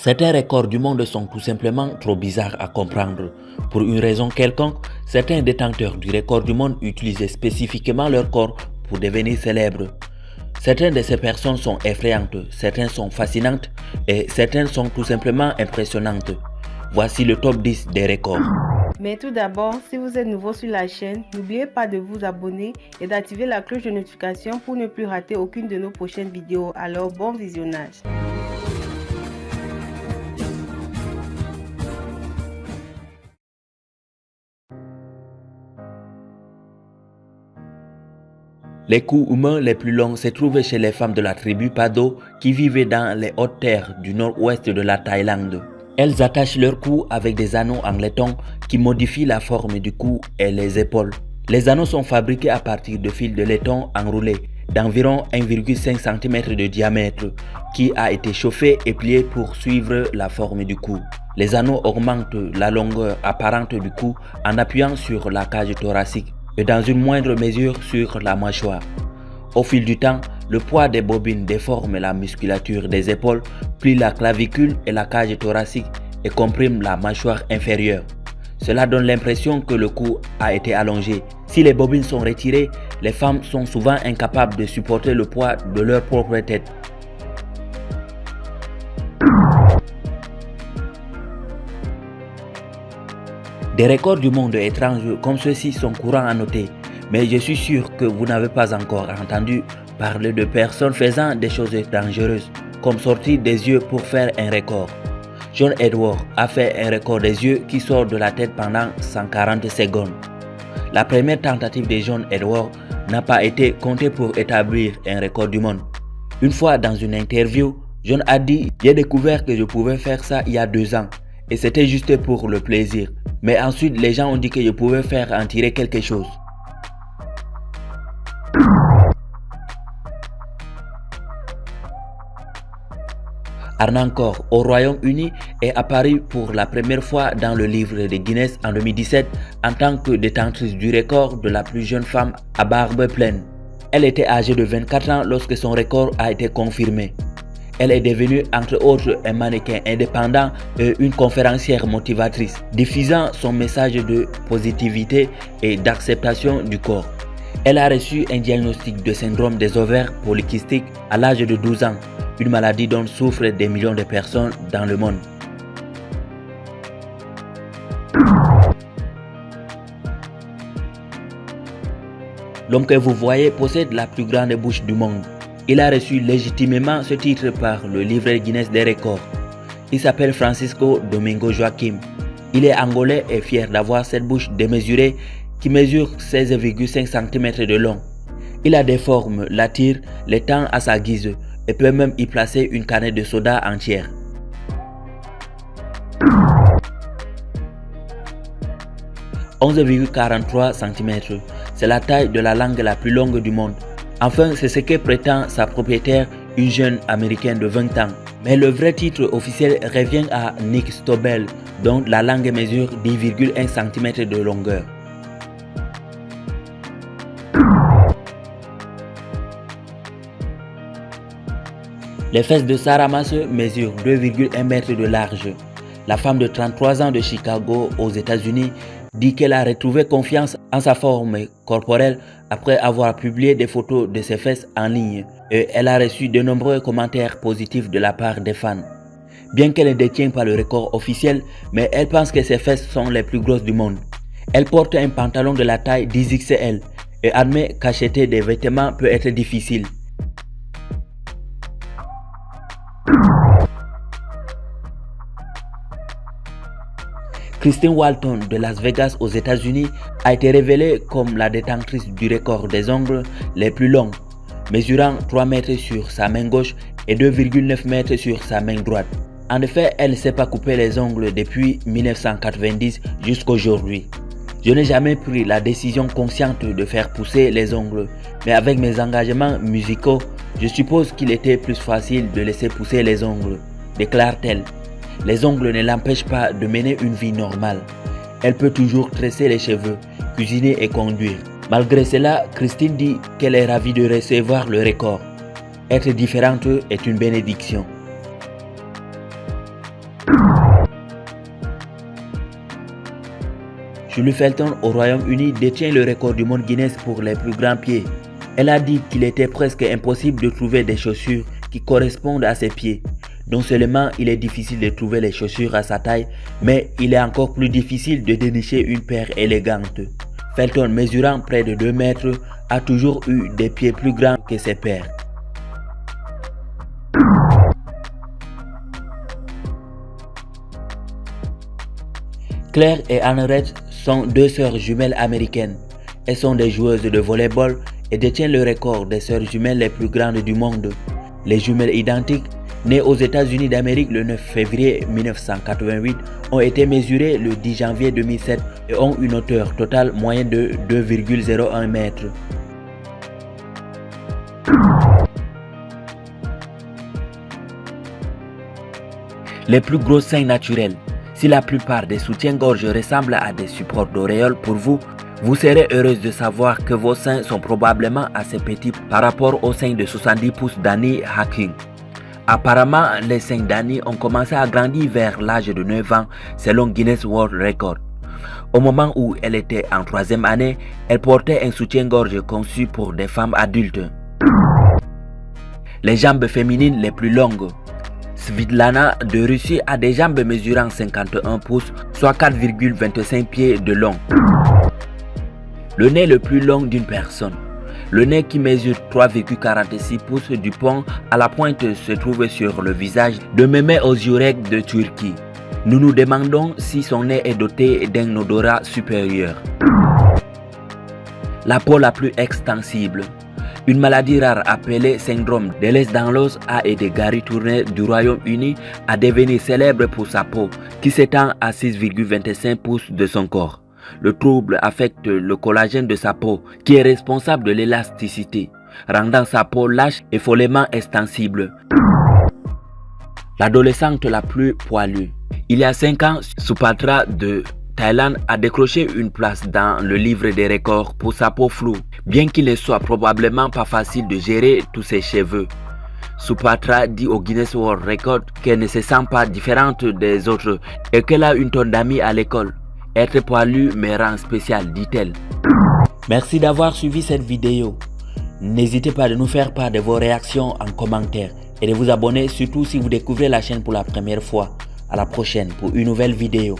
Certains records du monde sont tout simplement trop bizarres à comprendre. Pour une raison quelconque, certains détenteurs du record du monde utilisent spécifiquement leur corps pour devenir célèbres. Certaines de ces personnes sont effrayantes, certaines sont fascinantes et certaines sont tout simplement impressionnantes. Voici le top 10 des records. Mais tout d'abord, si vous êtes nouveau sur la chaîne, n'oubliez pas de vous abonner et d'activer la cloche de notification pour ne plus rater aucune de nos prochaines vidéos. Alors bon visionnage. Les coups humains les plus longs se trouvent chez les femmes de la tribu Pado qui vivent dans les hautes terres du nord-ouest de la Thaïlande. Elles attachent leurs coups avec des anneaux en laiton qui modifient la forme du cou et les épaules. Les anneaux sont fabriqués à partir de fils de laiton enroulés d'environ 1,5 cm de diamètre qui a été chauffé et plié pour suivre la forme du cou. Les anneaux augmentent la longueur apparente du cou en appuyant sur la cage thoracique et dans une moindre mesure sur la mâchoire. Au fil du temps, le poids des bobines déforme la musculature des épaules, plie la clavicule et la cage thoracique et comprime la mâchoire inférieure. Cela donne l'impression que le cou a été allongé. Si les bobines sont retirées, les femmes sont souvent incapables de supporter le poids de leur propre tête. Des records du monde étranges comme ceux-ci sont courants à noter, mais je suis sûr que vous n'avez pas encore entendu parler de personnes faisant des choses dangereuses, comme sortir des yeux pour faire un record. John Edward a fait un record des yeux qui sort de la tête pendant 140 secondes. La première tentative de John Edward n'a pas été comptée pour établir un record du monde. Une fois dans une interview, John a dit « J'ai découvert que je pouvais faire ça il y a 2 ans et c'était juste pour le plaisir. Mais ensuite, les gens ont dit que je pouvais faire en tirer quelque chose. » Arnancor au Royaume-Uni est apparu pour la première fois dans le livre de Guinness en 2017 en tant que détentrice du record de la plus jeune femme à barbe pleine. Elle était âgée de 24 ans lorsque son record a été confirmé. Elle est devenue entre autres un mannequin indépendant et une conférencière motivatrice, diffusant son message de positivité et d'acceptation du corps. Elle a reçu un diagnostic de syndrome des ovaires polykystiques à l'âge de 12 ans, une maladie dont souffrent des millions de personnes dans le monde. L'homme que vous voyez possède la plus grande bouche du monde. Il a reçu légitimement ce titre par le livre Guinness des records. Il s'appelle Francisco Domingo Joaquim. Il est angolais et fier d'avoir cette bouche démesurée qui mesure 16,5 cm de long. Il a des formes, la tire, les tend à sa guise et peut même y placer une canette de soda entière. « 11,43 cm, c'est la taille de la langue la plus longue du monde. Enfin, c'est ce que prétend sa propriétaire, une jeune américaine de 20 ans. Mais le vrai titre officiel revient à Nick Stobel, dont la langue mesure 10,1 cm de longueur. Les fesses de Sarah Masse mesurent 2,1 m de large. La femme de 33 ans de Chicago aux États-Unis dit qu'elle a retrouvé confiance en sa forme corporelle après avoir publié des photos de ses fesses en ligne et elle a reçu de nombreux commentaires positifs de la part des fans. Bien qu'elle ne détienne pas le record officiel, mais elle pense que ses fesses sont les plus grosses du monde. Elle porte un pantalon de la taille 10XL et admet qu'acheter des vêtements peut être difficile. Kristen Walton de Las Vegas aux États-Unis a été révélée comme la détentrice du record des ongles les plus longs, mesurant 3 mètres sur sa main gauche et 2,9 mètres sur sa main droite. En effet, elle ne s'est pas coupé les ongles depuis 1990 jusqu'à aujourd'hui. Je n'ai jamais pris la décision consciente de faire pousser les ongles, mais avec mes engagements musicaux, je suppose qu'il était plus facile de laisser pousser les ongles, déclare-t-elle. Les ongles ne l'empêchent pas de mener une vie normale. Elle peut toujours tresser les cheveux, cuisiner et conduire. Malgré cela, Christine dit qu'elle est ravie de recevoir le record. Être différente est une bénédiction. Julie Felton au Royaume-Uni détient le record du monde Guinness pour les plus grands pieds. Elle a dit qu'il était presque impossible de trouver des chaussures qui correspondent à ses pieds. Non seulement il est difficile de trouver les chaussures à sa taille, mais il est encore plus difficile de dénicher une paire élégante. Felton, mesurant près de 2 mètres, a toujours eu des pieds plus grands que ses pairs. Claire et Annette sont deux sœurs jumelles américaines. Elles sont des joueuses de volleyball et détiennent le record des sœurs jumelles les plus grandes du monde. Les jumelles identiques, nées aux États-Unis d'Amérique le 9 février 1988, ont été mesurées le 10 janvier 2007 et ont une hauteur totale moyenne de 2,01 mètres. Les plus gros seins naturels. Si la plupart des soutiens-gorge ressemblent à des supports d'auréoles pour vous, vous serez heureuse de savoir que vos seins sont probablement assez petits par rapport aux seins de 70 pouces d'Annie Hacking. Apparemment, les seins d'Annie ont commencé à grandir vers l'âge de 9 ans selon Guinness World Record. Au moment où elle était en 3e année, elle portait un soutien-gorge conçu pour des femmes adultes. Les jambes féminines les plus longues. Svitlana de Russie a des jambes mesurant 51 pouces, soit 4,25 pieds de long. Le nez le plus long d'une personne. Le nez qui mesure 3,46 pouces du pont à la pointe se trouve sur le visage de Mehmet Özürek de Turquie. Nous nous demandons si son nez est doté d'un odorat supérieur. La peau la plus extensible. Une maladie rare appelée syndrome d'Ehlers-Danlos a aidé Gary Turner du Royaume-Uni à devenir célèbre pour sa peau qui s'étend à 6,25 pouces de son corps. Le trouble affecte le collagène de sa peau qui est responsable de l'élasticité, rendant sa peau lâche et follement extensible. L'adolescente la plus poilue. Il y a 5 ans, Supatra de Thaïlande a décroché une place dans le livre des records pour sa peau floue, bien qu'il ne soit probablement pas facile de gérer tous ses cheveux. Supatra dit au Guinness World Record qu'elle ne se sent pas différente des autres et qu'elle a une tonne d'amis à l'école. Être poilue me rend spécial, dit-elle. Merci d'avoir suivi cette vidéo. N'hésitez pas à nous faire part de vos réactions en commentaire et de vous abonner, surtout si vous découvrez la chaîne pour la première fois. À la prochaine pour une nouvelle vidéo.